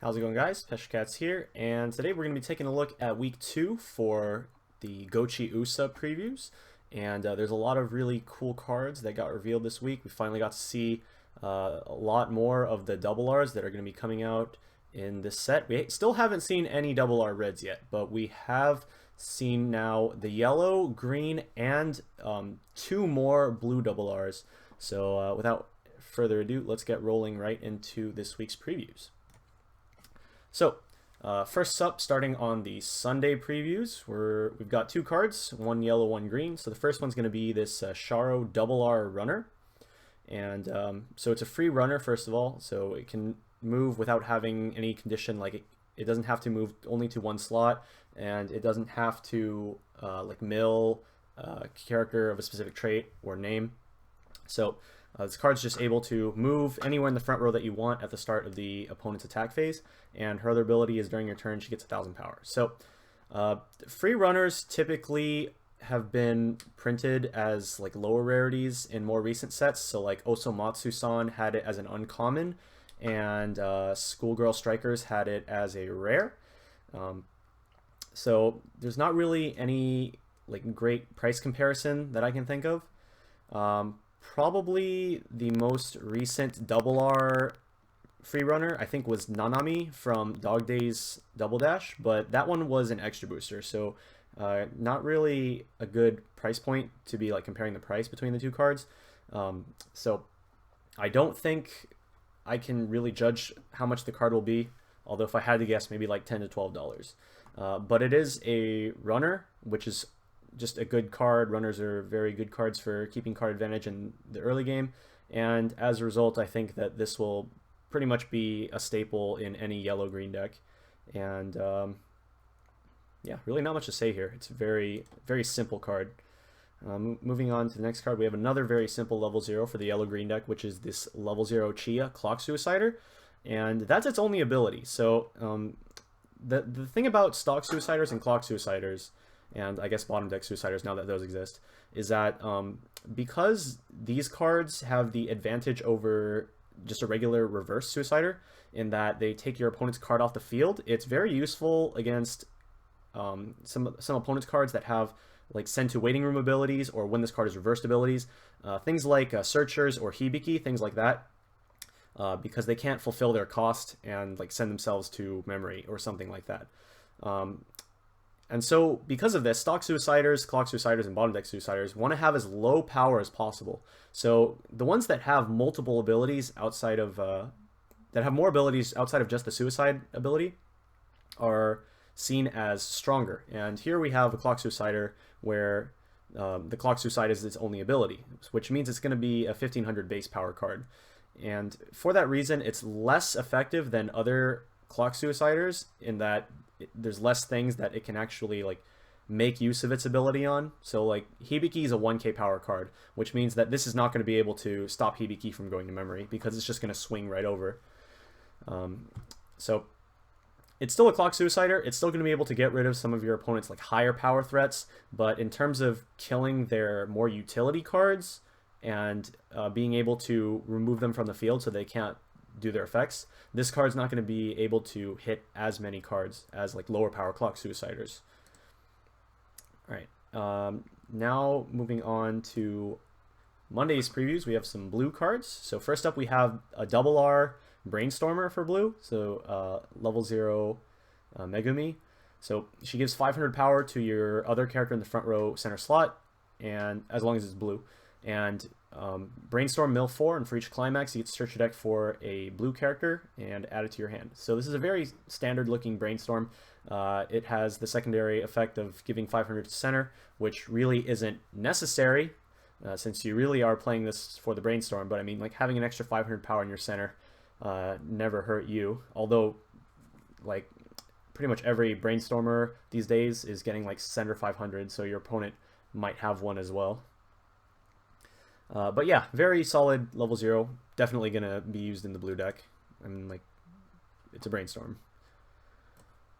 How's it going, guys? Cats here, and today we're going to be taking a look at week 2 for the Gochiusa previews. And there's a lot of really cool cards that got revealed this week. We finally got to see a lot more of the double Rs that are going to be coming out in this set. We still haven't seen any double R reds yet, but we have seen now the yellow, green, and 2 more blue double Rs. So without further ado, let's get rolling right into this week's previews. So, first up, starting on the Sunday previews, we've got 2 cards, 1 yellow, 1 green. So the first one's going to be this Sharo double R runner. And so it's a free runner, first of all, so it can move without having any condition. Like it doesn't have to move only to 1 slot, and it doesn't have to like mill character of a specific trait or name. So this card's just able to move anywhere in the front row that you want at the start of the opponent's attack phase, and her other ability is during your turn she gets 1,000 power. So free runners typically have been printed as like lower rarities in more recent sets. So like Osomatsu-san had it as an uncommon, and Schoolgirl Strikers had it as a rare. So there's not really any like great price comparison that I can think of. Probably the most recent double R free runner I think was Nanami from Dog Days Double Dash, but that one was an extra booster, so not really a good price point to be like comparing the price between the 2 cards. So I don't think I can really judge how much the card will be, although if I had to guess, maybe like $10 to $12. But it is a runner, which is just a good card. Runners are very good cards for keeping card advantage in the early game, and as a result I think that this will pretty much be a staple in any yellow-green deck. And yeah, really not much to say here. It's a very simple card. Moving on to the next card, we have another very simple level 0 for the yellow-green deck, which is this level 0 Chia Clock Suicider, and that's its only ability. So the thing about Stock Suiciders and Clock Suiciders, and I guess bottom deck Suiciders now that those exist, is that because these cards have the advantage over just a regular reverse Suicider in that they take your opponent's card off the field, it's very useful against some opponent's cards that have like send to waiting room abilities or when this card is reversed abilities, things like Searchers or Hibiki, things like that, because they can't fulfill their cost and like send themselves to memory or something like that. And so because of this, Stock Suiciders, Clock Suiciders, and bottom deck Suiciders want to have as low power as possible. So the ones that have multiple abilities outside of, that have more abilities outside of just the Suicide ability are seen as stronger. And here we have a Clock Suicider where the Clock Suicide is its only ability, which means it's going to be a 1500 base power card. And for that reason, it's less effective than other Clock Suiciders in that there's less things that it can actually like make use of its ability on. So like Hibiki is a 1k power card, which means that this is not going to be able to stop Hibiki from going to memory because it's just going to swing right over. So it's still a Clock Suicider. It's still going to be able to get rid of some of your opponent's like higher power threats, but in terms of killing their more utility cards and being able to remove them from the field so they can't do their effects, this card's not going to be able to hit as many cards as like lower power Clock Suiciders. Alright, now moving on to Monday's previews, we have some blue cards. So first up we have a double R Brainstormer for blue, so level 0 Megumi. So she gives 500 power to your other character in the front row center slot, and as long as it's blue. And Brainstorm mill 4, and for each climax you get to search your deck for a blue character and add it to your hand. So this is a very standard looking Brainstorm. It has the secondary effect of giving 500 to center, which really isn't necessary since you really are playing this for the Brainstorm, but I mean like having an extra 500 power in your center never hurt you, although like pretty much every Brainstormer these days is getting like center 500, so your opponent might have one as well. But yeah, very solid level 0. Definitely going to be used in the blue deck. I mean, like, it's a Brainstorm.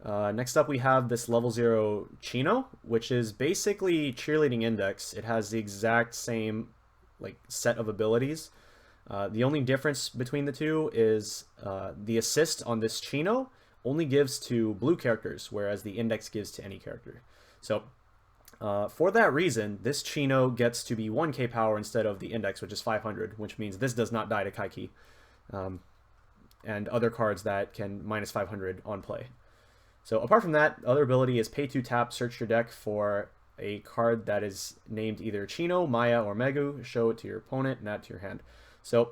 Next up, we have this level 0 Chino, which is basically Cheerleading Index. It has the exact same like set of abilities. The only difference between the two is the assist on this Chino only gives to blue characters, whereas the index gives to any character. So for that reason, this Chino gets to be 1k power instead of the index, which is 500, which means this does not die to Kaiki, and other cards that can minus 500 on play. So apart from that, other ability is pay 2 tap, search your deck for a card that is named either Chino, Maya, or Megu, show it to your opponent, and add to your hand. So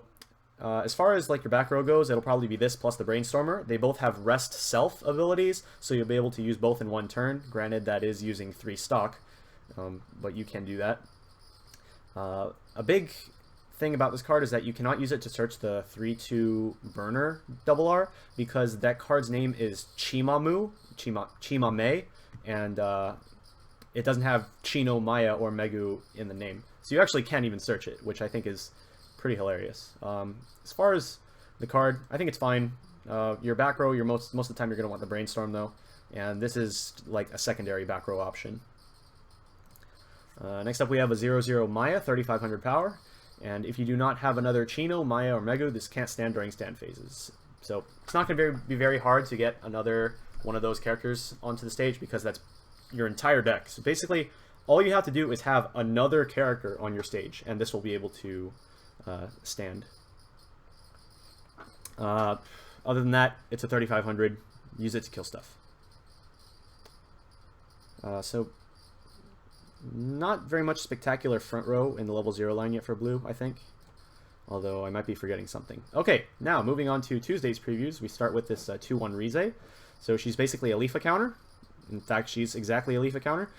as far as like your back row goes, it'll probably be this plus the Brainstormer. They both have Rest Self abilities, so you'll be able to use both in one turn. Granted, that is using 3 stock, but you can do that. A big thing about this card is that you cannot use it to search the 3/2 burner R, because that card's name is Chimame, and it doesn't have Chino, Maya, or Megu in the name. So you actually can't even search it, which I think is pretty hilarious. As far as the card, I think it's fine. Your back row, most of the time you're going to want the Brainstorm though, and this is like a secondary back row option. Next up we have a 0/0 Maya, 3500 power, and if you do not have another Chino, Maya, or Megu, this can't stand during stand phases. So it's not going to be very hard to get another one of those characters onto the stage, because that's your entire deck. So basically, all you have to do is have another character on your stage, and this will be able to stand. Other than that, it's a 3500. Use it to kill stuff. So not very much spectacular front row in the level 0 line yet for blue, I think. Although I might be forgetting something. Okay, now moving on to Tuesday's previews. We start with this 2/1 Rize. So she's basically a Leafa counter. In fact, she's exactly a Leafa counter.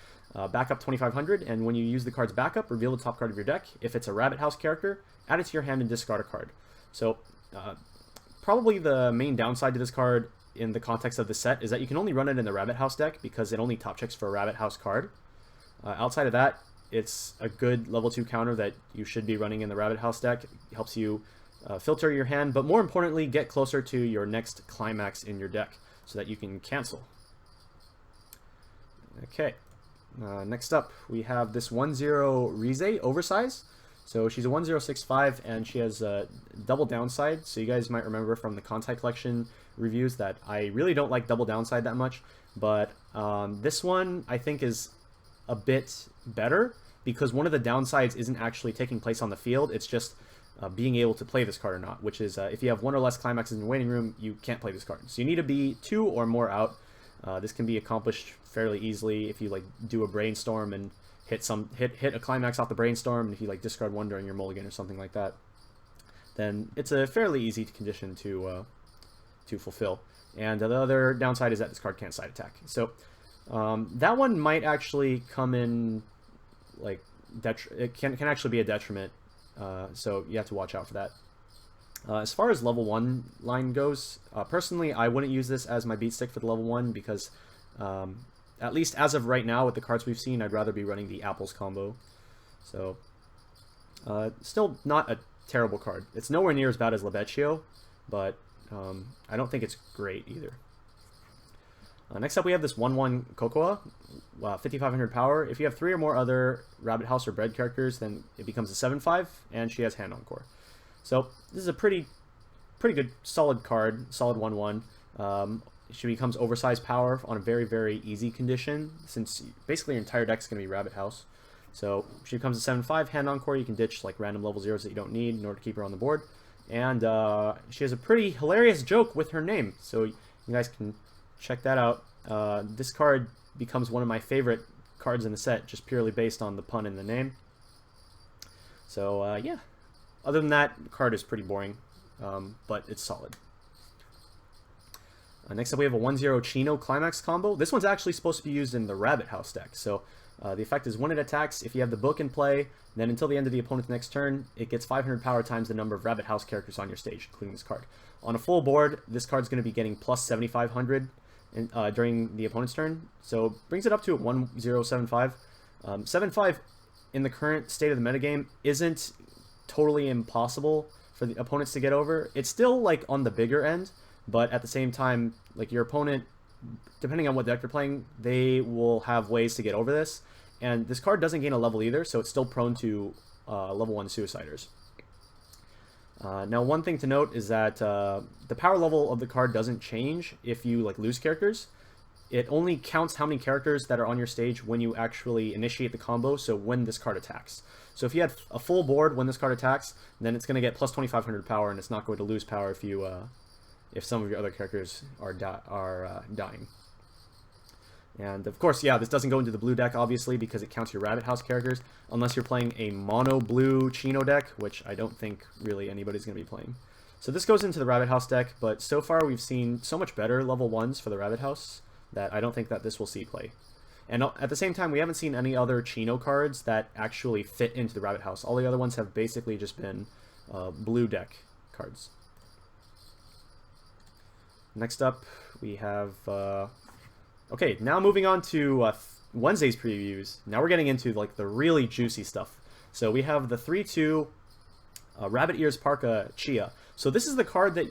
Backup 2500, and when you use the card's backup, reveal the top card of your deck. If it's a Rabbit House character, add it to your hand and discard a card. So probably the main downside to this card in the context of the set is that you can only run it in the Rabbit House deck because it only top checks for a Rabbit House card. Outside of that, it's a good level 2 counter that you should be running in the Rabbit House deck. It helps you filter your hand, but more importantly, get closer to your next climax in your deck so that you can cancel. Okay, next up we have this 1/0 Rize Oversize. So she's a 1065 and she has a double downside. So you guys might remember from the Contai Collection reviews that I really don't like double downside that much, but this one I think is a bit better because one of the downsides isn't actually taking place on the field. It's just being able to play this card or not, which is if you have 1 or less climaxes in the waiting room, you can't play this card. So you need to be 2 or more out. This can be accomplished fairly easily if you like do a Brainstorm and hit a climax off the Brainstorm, and if you like discard 1 during your mulligan or something like that, then it's a fairly easy condition to fulfill. And the other downside is that this card can't side attack. So that one might actually come in like it can actually be a detriment. So you have to watch out for that. As far as level 1 line goes, personally, I wouldn't use this as my beat stick for the level 1 because, at least as of right now with the cards we've seen, I'd rather be running the Apples combo. So, still not a terrible card. It's nowhere near as bad as Labecchio, but I don't think it's great either. Next up we have this 1/1 Cocoa, 5500 power. If you have 3 or more other Rabbit House or Bread characters, then it becomes a 7/5, and she has Hand Encore. So this is a pretty good, solid card, solid 1/1. She becomes oversized power on a very, very easy condition, since basically your entire deck is going to be Rabbit House. So she becomes a 7/5, Hand Encore. You can ditch like random level 0s that you don't need in order to keep her on the board. And she has a pretty hilarious joke with her name, so you guys can check that out. This card becomes one of my favorite cards in the set, just purely based on the pun in the name. So yeah. Other than that, the card is pretty boring, but it's solid. Next up we have a 1/0 Chino Climax combo. This one's actually supposed to be used in the Rabbit House deck. So the effect is when it attacks, if you have the book in play, then until the end of the opponent's next turn, it gets 500 power times the number of Rabbit House characters on your stage, including this card. On a full board, this card's going to be getting plus 7500 during the opponent's turn, so brings it up to a 1075. 7/5 in the current state of the metagame isn't totally impossible for the opponents to get over. It's still like on the bigger end, but at the same time, like your opponent, depending on what deck you're playing, they will have ways to get over this. And this card doesn't gain a level either, so it's still prone to level 1 Suiciders. Now, one thing to note is that the power level of the card doesn't change if you like lose characters. It only counts how many characters that are on your stage when you actually initiate the combo, so when this card attacks. So if you had a full board when this card attacks, then it's going to get plus 2500 power, and it's not going to lose power if you if some of your other characters are dying. And of course, yeah, this doesn't go into the blue deck, obviously, because it counts your Rabbit House characters, unless you're playing a mono blue Chino deck, which I don't think really anybody's going to be playing. So this goes into the Rabbit House deck, but so far we've seen so much better level 1s for the Rabbit House that I don't think that this will see play. And at the same time, we haven't seen any other Chino cards that actually fit into the Rabbit House. All the other ones have basically just been blue deck cards. Next up, we have... okay, now moving on to Wednesday's previews. Now we're getting into like the really juicy stuff. So we have the 3/2 Rabbit Ears Parka Chia. So this is the card that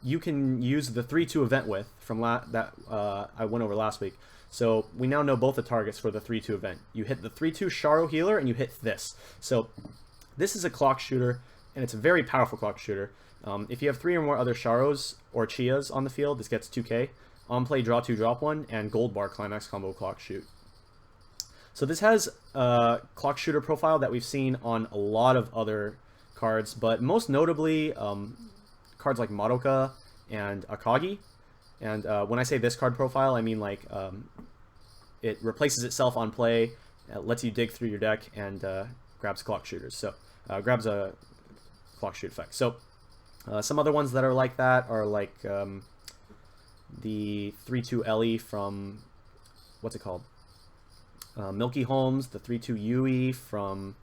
you can use the 3/2 event with from I went over last week. So we now know both the targets for the 3/2 event. You hit the 3/2 Sharo Healer and you hit this. So this is a clock shooter, and it's a very powerful clock shooter. If you have 3 or more other Sharos or Chias on the field, this gets 2k. On play, draw 2, drop 1, and gold bar climax combo clock shoot. So this has a clock shooter profile that we've seen on a lot of other cards, but most notably cards like Madoka and Akagi. And when I say this card profile, I mean like it replaces itself on play, lets you dig through your deck, and grabs clock shooters. So grabs a clock shoot effect. So some other ones that are like that are like the 3/2 Ellie from, what's it called? Milky Holmes, the 3/2 Yui from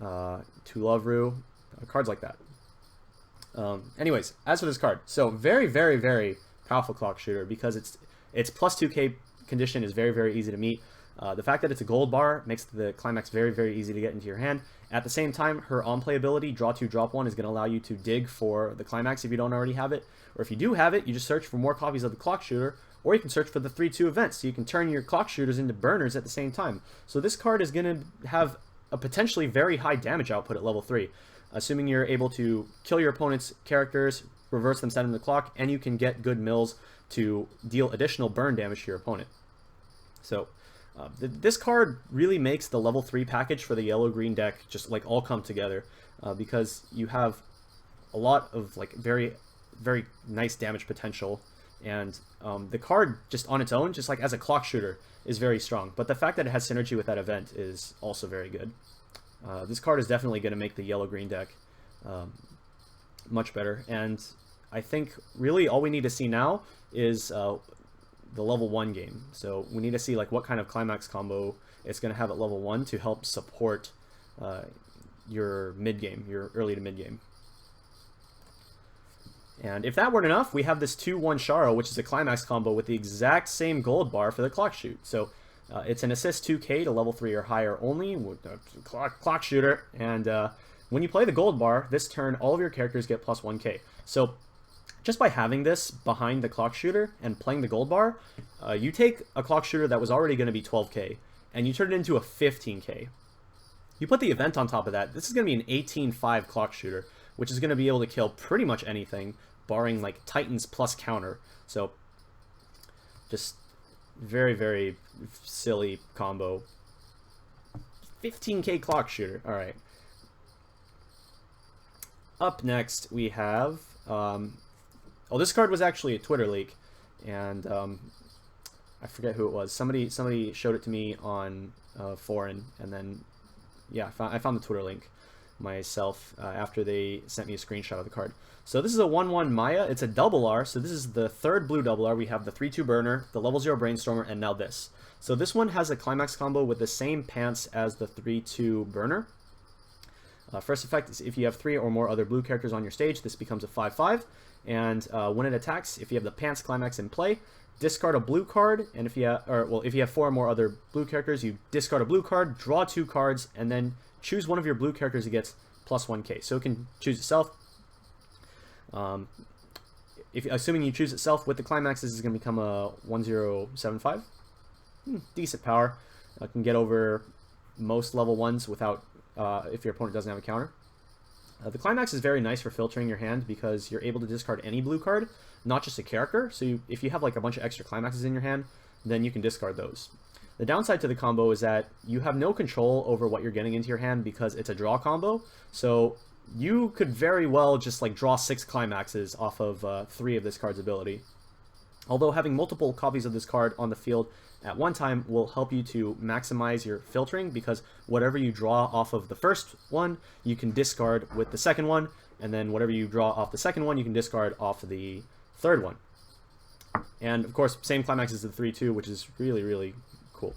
Tulovru, cards like that. Anyways, as for this card, so very, very, very powerful clock shooter because its plus 2k condition is very, very easy to meet. The fact that it's a gold bar makes the climax very, very easy to get into your hand. At the same time, her on-play ability, draw 2, drop 1, is going to allow you to dig for the climax if you don't already have it. Or if you do have it, you just search for more copies of the clock shooter, or you can search for the 3/2 event, so you can turn your clock shooters into burners at the same time. So this card is going to have a potentially very high damage output at level 3, assuming you're able to kill your opponent's characters, reverse them, send them to the clock, and you can get good mills to deal additional burn damage to your opponent. So this card really makes the level 3 package for the yellow-green deck just like all come together because you have a lot of like very, very nice damage potential, and the card just on its own, just like as a clock shooter, is very strong. But the fact that it has synergy with that event is also very good. This card is definitely going to make the yellow-green deck much better, and I think really all we need to see now is the level 1 game. So we need to see like what kind of climax combo it's going to have at level 1 to help support your mid game, your early to mid game. And if that weren't enough, we have this 2/1 Sharo, which is a climax combo with the exact same gold bar for the clock shoot. So it's an assist 2k to level 3 or higher only with a clock shooter. And when you play the gold bar, this turn all of your characters get plus 1k. So just by having this behind the clock shooter and playing the gold bar, you take a clock shooter that was already going to be 12k and you turn it into a 15k. You put the event on top of that, this is going to be an 18-5 clock shooter, which is going to be able to kill pretty much anything, barring like Titans plus counter. So just very, very silly combo. 15k clock shooter. All right. Up next, we have... oh, this card was actually a Twitter leak, and I forget who it was. Somebody showed it to me on foreign, and then yeah, I found the Twitter link myself after they sent me a screenshot of the card. So this is a 1/1 Maya. It's a double R. So this is the third blue double R. We have the 3/2 burner, the level 0 brainstormer, and now this. So this one has a climax combo with the same pants as the 3/2 burner. First effect is if you have 3 or more other blue characters on your stage, this becomes a 5/5. And when it attacks, if you have the pants climax in play, discard a blue card, and if you have, if you have 4 or more other blue characters, you discard a blue card, draw 2 cards, and then choose one of your blue characters that gets plus 1k. So it can choose itself. Assuming you choose itself with the climax, this is going to become a 1075. Decent power. Can get over most level 1s without if your opponent doesn't have a counter. The Climax is very nice for filtering your hand because you're able to discard any blue card, not just a character. So if you have like a bunch of extra Climaxes in your hand, then you can discard those. The downside to the combo is that you have no control over what you're getting into your hand because it's a draw combo. So you could very well just like draw 6 Climaxes off of 3 of this card's ability. Although having multiple copies of this card on the field at one time will help you to maximize your filtering, because whatever you draw off of the first one, you can discard with the second one, and then whatever you draw off the second one, you can discard off the third one. And of course, same Climax as the 3-2, which is really, really cool.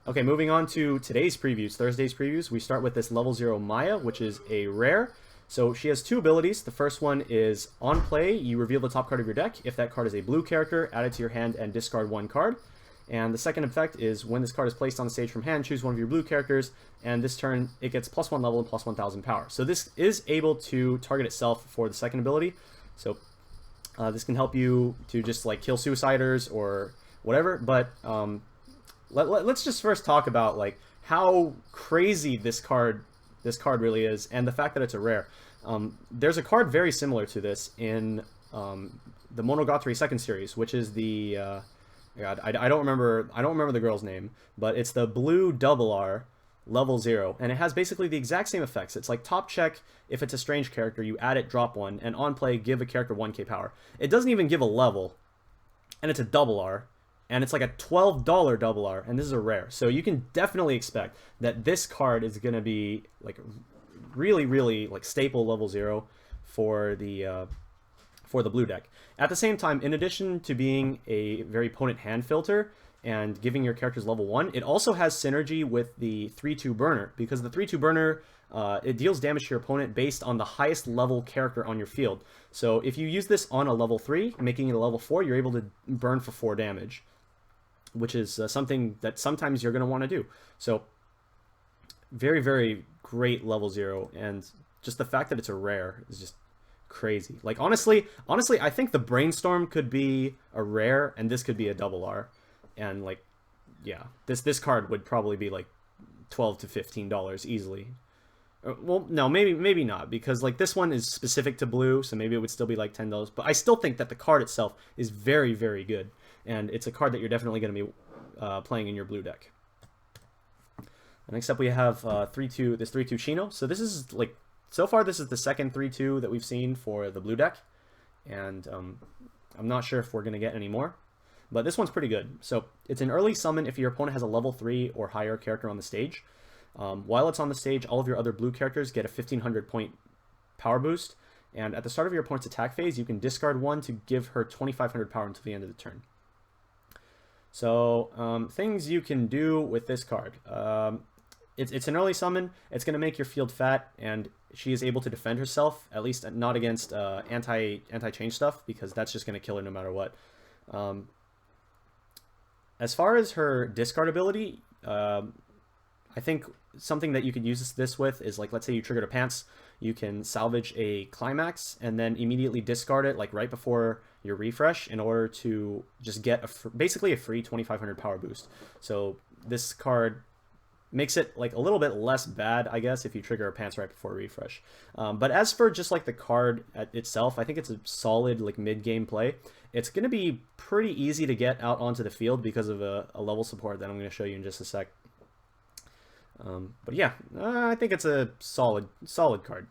Okay, moving on to today's previews, Thursday's previews. We start with this level 0 Maya, which is a rare. So she has 2 abilities. The first one is, on play, you reveal the top card of your deck. If that card is a blue character, add it to your hand and discard 1 card. And the second effect is, when this card is placed on the stage from hand, choose one of your blue characters, and this turn it gets +1 level and +1000 power. So this is able to target itself for the second ability. So this can help you to just like kill suiciders or whatever. But let's just first talk about like how crazy this card really is, and the fact that it's a rare. There's a card very similar to this in the Monogatari second series, which is the God, I don't remember the girl's name, but it's the blue R level 0, and it has basically the exact same effects. It's like top check, if it's a strange character, you add it, drop 1, and on play, give a character 1k power. It doesn't even give a level, and it's a R, and it's like a $12 R, and this is a rare. So you can definitely expect that this card is going to be like really, really like staple level 0 for the blue deck. At the same time, in addition to being a very potent hand filter and giving your characters level 1, it also has synergy with the 3-2 burner, because the 3-2 burner, it deals damage to your opponent based on the highest level character on your field. So if you use this on a level 3, making it a level 4, you're able to burn for 4 damage, which is something that sometimes you're going to want to do. So very, very great level 0, and just the fact that it's a rare is just crazy. Like honestly, I think the Brainstorm could be a rare, and this could be a R. And like, yeah, this card would probably be like $12 to $15 easily. Well, no, maybe not, because like this one is specific to blue, so maybe it would still be like $10. But I still think that the card itself is very, very good, and it's a card that you're definitely going to be playing in your blue deck. Next up, we have this 3-2 Chino. So this is like, so far this is the second 3-2 that we've seen for the blue deck, and I'm not sure if we're going to get any more. But this one's pretty good. So it's an early summon if your opponent has a level 3 or higher character on the stage. While it's on the stage, all of your other blue characters get a 1500 point power boost. And at the start of your opponent's attack phase, you can discard 1 to give her 2500 power until the end of the turn. So things you can do with this card. It's an early summon. It's going to make your field fat, and she is able to defend herself, at least not against anti-change stuff, because that's just going to kill her no matter what. As far as her discard ability, I think something that you could use this with is, like, let's say you triggered a pants, you can salvage a Climax and then immediately discard it, like right before your refresh, in order to just get basically a free 2500 power boost. So this card makes it like a little bit less bad, I guess, if you trigger a pants right before refresh. But as for just like the card itself, I think it's a solid like mid-game play. It's going to be pretty easy to get out onto the field because of a level support that I'm going to show you in just a sec. But yeah, I think it's a solid card.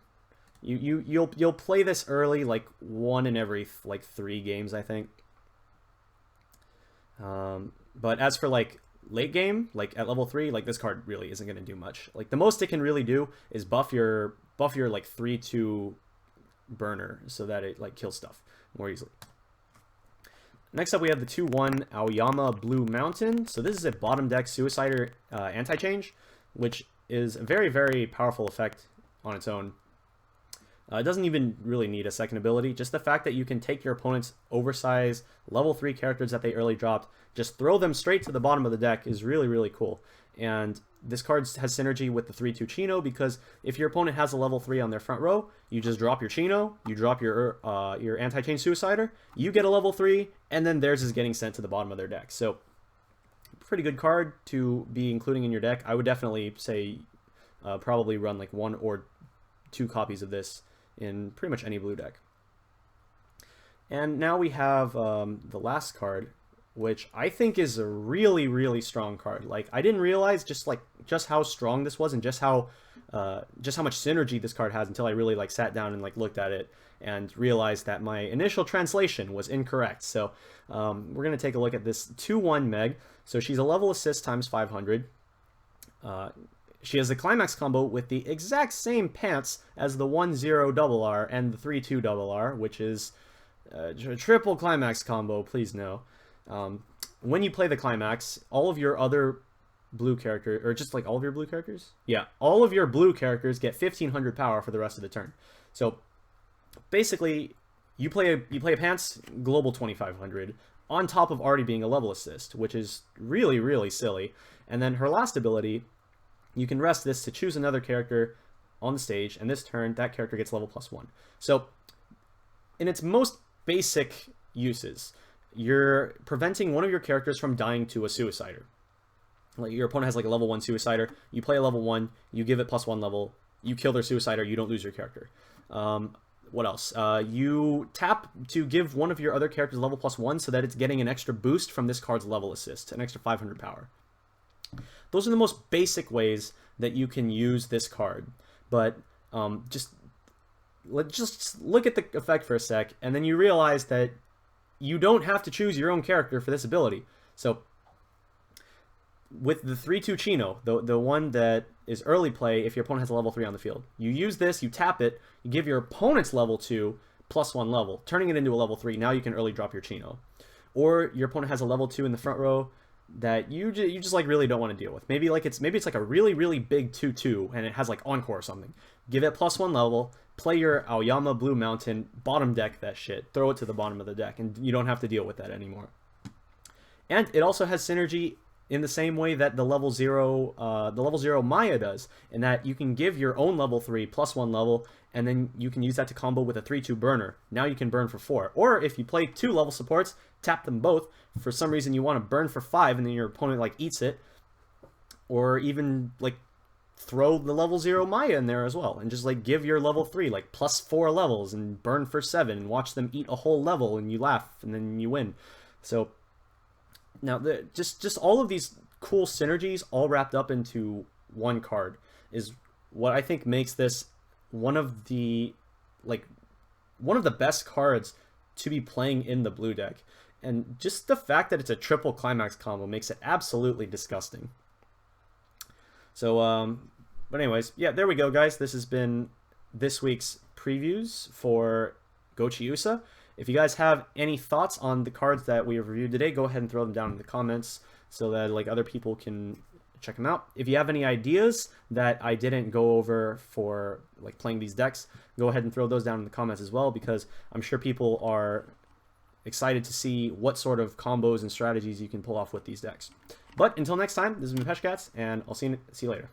You'll play this early, like 1 in every like 3 games, I think. But as for like late game, like at level 3, like this card really isn't going to do much. Like the most it can really do is buff your like 3-2 burner so that it like kills stuff more easily. Next up, we have the 2-1 Aoyama Blue Mountain. So this is a bottom deck Suicider anti-change, which is a very, very powerful effect on its own. It doesn't even really need a second ability. Just the fact that you can take your opponent's oversized level 3 characters that they early dropped, just throw them straight to the bottom of the deck is really, really cool. And this card has synergy with the 3-2 Chino, because if your opponent has a level 3 on their front row, you just drop your Chino, you drop your anti-chain Suicider, you get a level 3, and then theirs is getting sent to the bottom of their deck. So pretty good card to be including in your deck. I would definitely say probably run like 1 or 2 copies of this in pretty much any blue deck. And now we have the last card, which I think is a really, really strong card. Like, I didn't realize just how strong this was and just how much synergy this card has until I really like sat down and like looked at it and realized that my initial translation was incorrect. So we're gonna take a look at this 2/1 Meg. So she's a level assist times 500. She has the climax combo with the exact same pants as the 1/0 double R and the 3/2 double R, which is triple climax combo, please no. When you play the climax, all of your other blue character, or just like all of your blue characters? Yeah, all of your blue characters get 1500 power for the rest of the turn. So basically, you play a pants global 2500 on top of already being a level assist, which is really, really silly. And then her last ability, you can rest this to choose another character on the stage, and this turn, that character gets level +1. So in its most basic uses, you're preventing one of your characters from dying to a suicider. Like, your opponent has like a level 1 suicider, you play a level 1, you give it +1 level, you kill their suicider, you don't lose your character. What else? You tap to give one of your other characters level +1 so that it's getting an extra boost from this card's level assist, an extra 500 power. Those are the most basic ways that you can use this card. But just look at the effect for a sec, and then you realize that you don't have to choose your own character for this ability. So with the 3/2 Chino, the one that is early play if your opponent has a level 3 on the field, you use this, you tap it, you give your opponent's level 2 +1 level, turning it into a level 3. Now you can early drop your Chino. Or your opponent has a level 2 in the front row that you just like really don't want to deal with. Maybe it's like a really, really big 2/2 and it has like Encore or something. Give it +1 level, play your Aoyama Blue Mountain, bottom deck that shit, throw it to the bottom of the deck, and you don't have to deal with that anymore. And it also has synergy in the same way that the level 0 Maya does, in that you can give your own level 3 +1 level, and then you can use that to combo with a 3/2 burner. Now you can burn for 4. Or if you play 2 level supports, tap them both. For some reason you want to burn for 5, and then your opponent like eats it. Or even like throw the level 0 Maya in there as well, and just like give your level 3 like +4 levels and burn for 7 and watch them eat a whole level, and you laugh and then you win. So now just all of these cool synergies all wrapped up into one card is what I think makes this one of the best cards to be playing in the blue deck. And just the fact that it's a triple climax combo makes it absolutely disgusting. So, but anyways, yeah, there we go, guys. This has been this week's previews for Gochiusa. If you guys have any thoughts on the cards that we have reviewed today, go ahead and throw them down in the comments so that like other people can check them out. If you have any ideas that I didn't go over for like playing these decks, go ahead and throw those down in the comments as well, because I'm sure people are excited to see what sort of combos and strategies you can pull off with these decks. But until next time, this has been Peshcats, and I'll see you later.